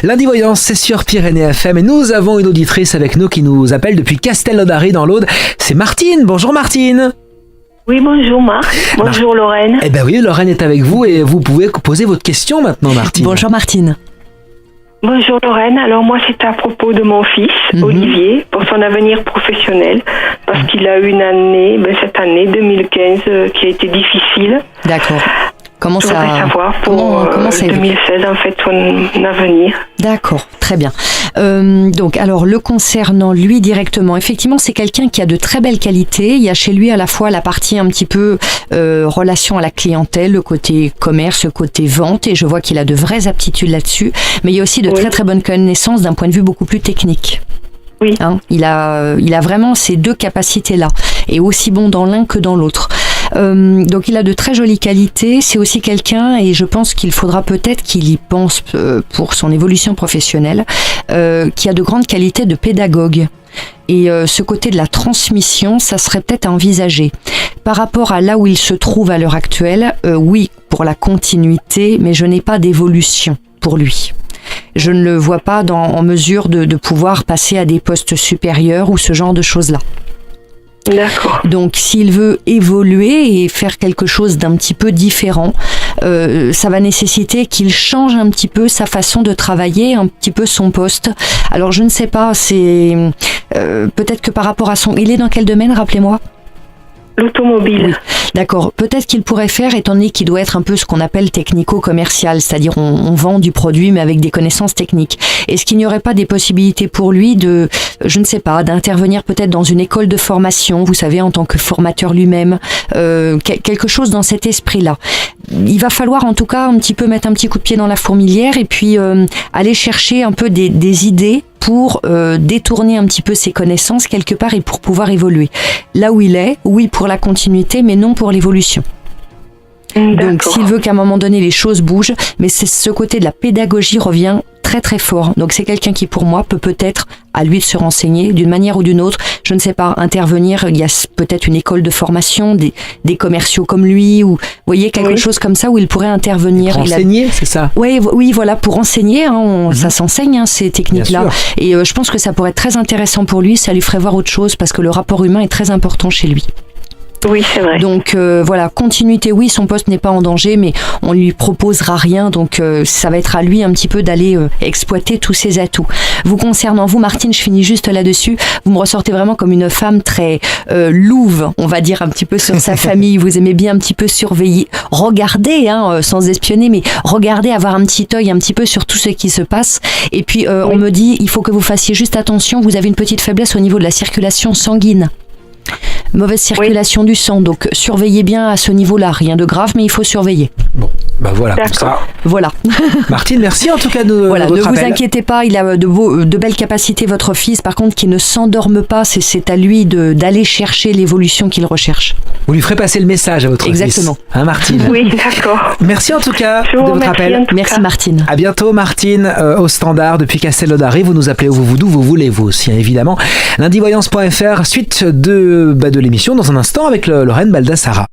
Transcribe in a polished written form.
Lundi Voyance, c'est sur Pyrénées FM et nous avons une auditrice avec nous qui nous appelle depuis Castelnaudary dans l'Aude. C'est Martine. Bonjour Martine. Oui, bonjour Marc. Bonjour Lorraine. Eh ben oui, Lorraine est avec vous et vous pouvez poser votre question maintenant Martine. Bonjour Martine. Bonjour Lorraine. Alors moi, c'est à propos de mon fils, Olivier, pour son avenir professionnel, parce qu'il a eu une année, cette année 2015, qui a été difficile. D'accord. Comment Je ça voudrais savoir pour comment ça évolue 2016, en fait, son avenir. D'accord, très bien. Donc, alors, le concernant lui directement, effectivement, c'est quelqu'un qui a de très belles qualités. Il y a chez lui à la fois la partie un petit peu relation à la clientèle, le côté commerce, le côté vente, et je vois qu'il a de vraies aptitudes là-dessus. Mais il y a aussi de très très bonnes connaissances d'un point de vue beaucoup plus technique. Oui. Hein, il a vraiment ces deux capacités-là, et aussi bon dans l'un que dans l'autre. Donc il a de très jolies qualités, c'est aussi quelqu'un, et je pense qu'il faudra peut-être qu'il y pense pour son évolution professionnelle, qui a de grandes qualités de pédagogue. Et ce côté de la transmission, ça serait peut-être à envisager. Par rapport à là où il se trouve à l'heure actuelle, oui, pour la continuité, mais je n'ai pas d'évolution pour lui. Je ne le vois pas en mesure de pouvoir passer à des postes supérieurs ou ce genre de choses-là. D'accord. Donc s'il veut évoluer et faire quelque chose d'un petit peu différent, ça va nécessiter qu'il change un petit peu sa façon de travailler, un petit peu son poste. Alors je ne sais pas, c'est peut-être que par rapport à son... Il est dans quel domaine, rappelez-moi ? L'automobile. Oui. D'accord. Peut-être qu'il pourrait faire, étant donné qu'il doit être un peu ce qu'on appelle technico-commercial, c'est-à-dire on vend du produit mais avec des connaissances techniques. Est-ce qu'il n'y aurait pas des possibilités pour lui de, je ne sais pas, d'intervenir peut-être dans une école de formation, vous savez, en tant que formateur lui-même, quelque chose dans cet esprit-là. Il va falloir en tout cas un petit peu mettre un petit coup de pied dans la fourmilière et puis aller chercher un peu des idées pour détourner un petit peu ses connaissances quelque part et pour pouvoir évoluer. Là où il est, oui pour la continuité, mais non pour l'évolution. Donc s'il veut qu'à un moment donné les choses bougent, mais c'est ce côté de la pédagogie revient très très fort. Donc c'est quelqu'un qui pour moi peut-être à lui de se renseigner d'une manière ou d'une autre, je ne sais pas, intervenir, il y a peut-être une école de formation, des commerciaux comme lui, ou vous voyez quelque chose comme ça où il pourrait intervenir. Pour enseigner, c'est ça ? Oui, voilà, pour enseigner, hein, ça s'enseigne ces techniques-là. Et je pense que ça pourrait être très intéressant pour lui, ça lui ferait voir autre chose parce que le rapport humain est très important chez lui. Oui, c'est vrai. Donc voilà, continuité, oui, son poste n'est pas en danger, mais on lui proposera rien, donc ça va être à lui un petit peu d'aller exploiter tous ses atouts. Vous concernant, vous Martine, je finis juste là-dessus, vous me ressortez vraiment comme une femme très louve, on va dire un petit peu sur sa famille, vous aimez bien un petit peu surveiller, regarder, sans espionner, mais regarder, avoir un petit œil un petit peu sur tout ce qui se passe, et puis on me dit, il faut que vous fassiez juste attention, vous avez une petite faiblesse au niveau de la circulation sanguine. Mauvaise circulation du sang, donc surveillez bien à ce niveau-là, rien de grave, mais il faut surveiller. Bon, bah voilà, comme ça. Voilà. Martine, merci en tout cas de voilà, votre ne appel. vous inquiétez pas, il a de belles capacités, votre fils, par contre, qui ne s'endorme pas, c'est à lui d'aller chercher l'évolution qu'il recherche. Vous lui ferez passer le message à votre fils. Exactement. Hein, Martine ? Oui, d'accord. Merci en tout cas Je vous de votre remercie appel. en tout Merci cas. Martine. À bientôt Martine, au standard depuis Castelnaudary. Vous nous appelez d'où vous voulez, vous aussi, évidemment. Lundivoyance.fr, suite de l'émission dans un instant avec Lorraine Baldassara.